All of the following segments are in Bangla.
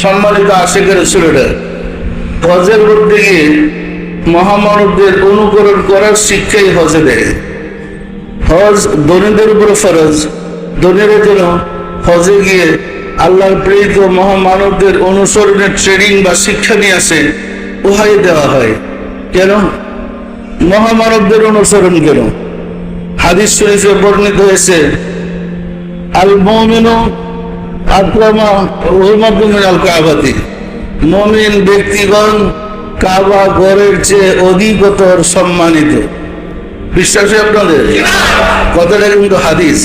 সম্মানিত আশিকের রাসূলরা, হজের মধ্যে গিয়ে মহামানবদের অনুকরণ করার শিক্ষাই হজে দেয়। হজ ধনীদের উপরে ফরজ। ধনীরা যেন হজে গিয়ে আল্লাহর প্রেরিত মহামানবদের অনুসরণের ট্রেনিং বা শিক্ষা নিয়ে আসে, উহাই দেওয়া হয়। কেন মহামানবদের অনুসরণ? কেন? হাদিস শরীফে বর্ণিত হয়েছে, আল মুমিনু আকরামা উম্মাতুন মিনাল কাবাতি, মুমিন ব্যক্তিগণ কাবা ঘরের চেয়ে অধিকতর সম্মানিত। বিশ্বাস হয় আপনাদের? কথাটা কিন্তু হাদিস।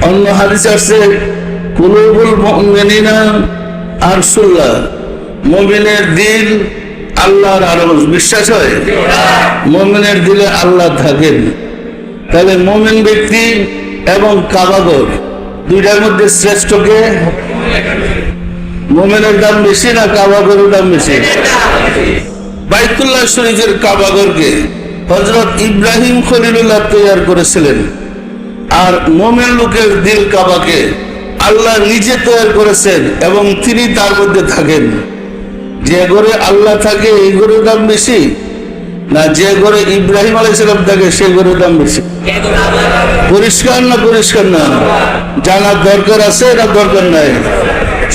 অন্য হাদিস আছে, কুলুবুল মুমিনিনা আরশুল্লাহ, মুমিনের দিল আল্লাহর আরশ। বিশ্বাস হয়? মুমিনের দিলে আল্লাহ থাকেন। তাহলে মুমিন ব্যক্তি এবং কাবাঘর দুইটার মধ্যে শ্রেষ্ঠ কে? মুমিনের দাম বেশি না কাবাঘরের দাম বেশি? বাইতুল্লাহ শরীফের কাবাঘরকে হযরত ইব্রাহিম খলিলুল্লাহ তৈরি করেছিলেন, আর মুমিন লোকের দিল কাবাকে আল্লাহ নিজে তৈরি করেছেন এবং তিনি তার মধ্যে থাকেন। যে ঘরে আল্লাহ থাকে এই ঘরের দাম বেশি না যে ঘরে ইব্রাহিম আলাইহিস সালাম থাকে সেই ঘরের দাম বেশি? পরিষ্কার না? পরিষ্কার না? জানার দরকার আছে না দরকার নাই?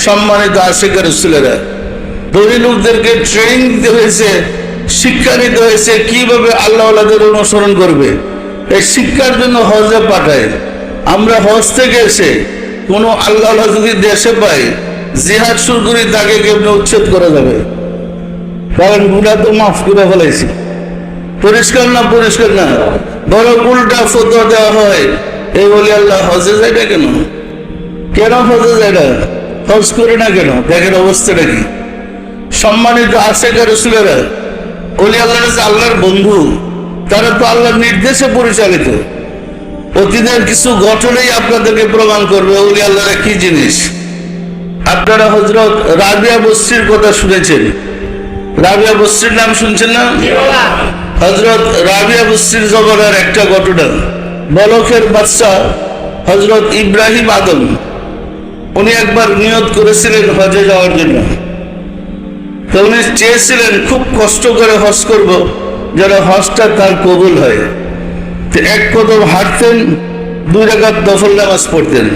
সম্মানিত আশিকের রাসূলেরা, ধনী লোকদেরকে ট্রেনিং দিতে হয়েছে, শিক্ষা নিতে হয়েছে কিভাবে আল্লাহওয়ালাদের অনুসরণ করবে। এই শিক্ষার জন্য হজে পাঠায়। আমরা হজ থেকে এসে কোনো আল্লাহওয়ালা যদি দেশে পাই, জিহাদ শুরু করি, তাকে কেমন উচ্ছেদ করা যাবে? কারণ গুনাহ তো মাফ করে ফেলাইছি। পরিষ্কার না? পরিষ্কার না? বড় উল্টা ফতোয়া দেওয়া হয়, এই বলি আল্লাহ হজে যায় না কেন? কেন হজে যায় না? হজ করে না কেন? দেখেন অবস্থাটা কি। সম্মানিত আশিকের রাসূলেরা, ওলি আল্লাহ আল্লাহর বন্ধু, তারা তো আল্লাহর নির্দেশে পরিচালিত। অতীতের কিছু ঘটনাই আপনাদেরকে প্রমাণ করবে ওলি আল্লাহরা কি জিনিস। আপনারা হযরত রাবিয়া বসরির কথা শুনেছেন? রাবিয়া বসরির নাম শুনছেন না? হযরত রাবিয়া বসরির জমানার একটা ঘটনা। বলখের বাদশা হযরত ইব্রাহিম আদম, উনি একবার নিয়ত করেছিলেন হজে যাওয়ার জন্য। তো উনি চেয়েছিলেন খুব কষ্ট করে হজ করব, যেন হজটা তার কবুল হয়। তো এক কদম হাঁটতেন, 2 রাকাত নফল নামাজ পড়তেন।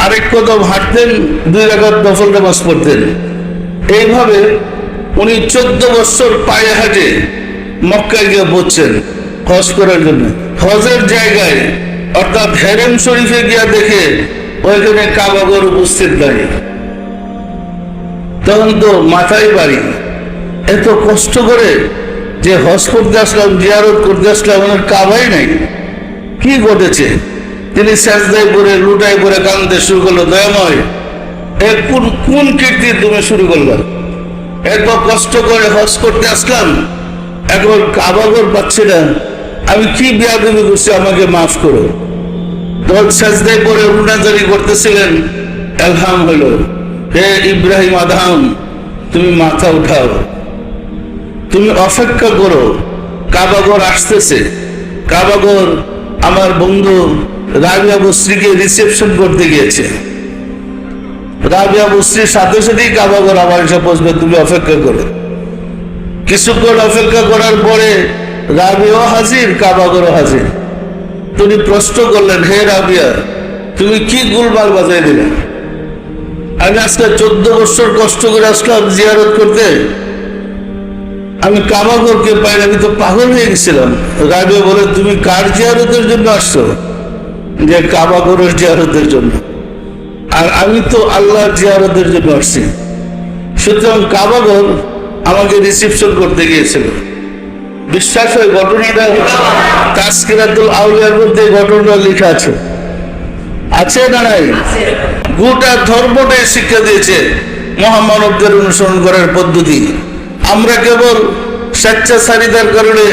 আরেক কদম হাঁটতেন, 2 রাকাত নফল নামাজ পড়তেন। এইভাবে উনি 14 বছর পায়ে হাঁটে মক্কায় গিয়ে পৌঁছছেন হজ করার জন্য। হজের জায়গায় অর্থাৎ হেরেম শরীফে গিয়া দেখে ওইখানে কাবাঘর উপস্থিত নাই। তখন তো মাথায় বাড়ি, এত কষ্ট করে যে হজ করতে আসলাম, জিয়ারত করতে আসলাম, ওনার কাবাই নাই, কি ঘটেছে? তিনি সেজদায় পড়ে লুটায় পড়ে কাঁদতে শুরু করলো, দয়াময় কোন কীর্তি তুমি শুরু করলো? এত কষ্ট করে হজ করতে আসলাম, এখন কাবাঘর পাচ্ছি না, আমি কি বেয়াদবি করছি, আমাকে মাফ করো। তখন সেজদায় পড়ে উনাজারি করতেছিলেন, এলহাম হইল, হে ইব্রাহিম আদম, তুমি মাথা উঠাও, তুমি অপেক্ষা করো, কাবাঘর আসতেছে। কাবাঘর আমার বন্ধু রাবিয়া বসরিকে রিসেপশন করতে গিয়েছে। রাবিয়া বসরির সাথে সাথেই কাবাঘর আমার এসে পৌঁছবে, তুমি অপেক্ষা করো। কিছুক্ষণ অপেক্ষা করার পরে রাবিয়াও হাজির, কাবাঘরও হাজির। তিনি প্রশ্ন করলেন, হে রাবিয়া, তুমি কি গোলমাল বাজাই দিলে? আমি আজকে 14 বছর কষ্ট করে আসলাম জিয়ারত করতে, আমি কাবাঘরকে পাই না, আমি তো পাগল হয়ে গেছিলাম। রাবিয়া বলে, তুমি কার জিয়ারতের জন্য আসছো? যে কাবাঘরের জিয়ারতের জন্য। আর আমি তো আল্লাহর জিয়ারতের জন্য আসছি। সুতরাং কাবাঘর আমাকে রিসেপশন করতে গিয়েছিল। বিশ্বাস হয় ঘটনাটা? তাজকিরাতুল আউলিয়ার মধ্যে ঘটনাটা লেখা আছে। আছে না নাই? গোটা ধর্মটাই শিক্ষা দিয়েছে মহামানবদের অনুসরণ করার পদ্ধতি। আমরা কেবল স্বেচ্ছাচারিতার কারণে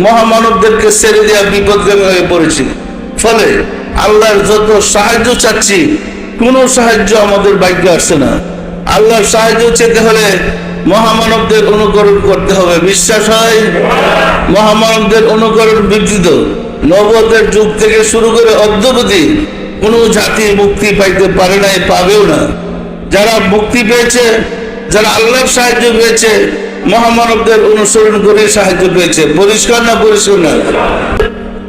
মহামানবদেরকে ছেড়ে দেওয়া বিপদগামী হয়ে পড়েছি। ফলে আল্লাহর যত সাহায্য চাচ্ছি, কোনো সাহায্য আমাদের ভাগ্যে আসছে না। আল্লাহর সাহায্য চেতে হলে মহামানবদের অনুকরণ করতে হবে। বিশ্বাস হয়? মহামানবদের অনুকরণ ব্যতীত নবুয়তের যুগ থেকে শুরু করে অদ্যাবধি কোনো জাতি মুক্তি পাইতে পারে নাই, পাবেও না। যারা মুক্তি পেয়েছে, যারা আল্লাহর সাহায্য পেয়েছে, মহামানবদের অনুসরণ করে সাহায্য পেয়েছে। পরিষ্কার না? পরিষ্কার না?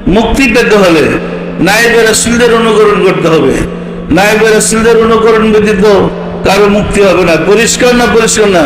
মুক্তি পেতে হলে নায়েবে রাসূলদের অনুকরণ করতে হবে। নায়েবে রাসূলদের অনুকরণ ব্যতীত কারো মুক্তি হবে না। পরিষ্কার না? পরিষ্কার না?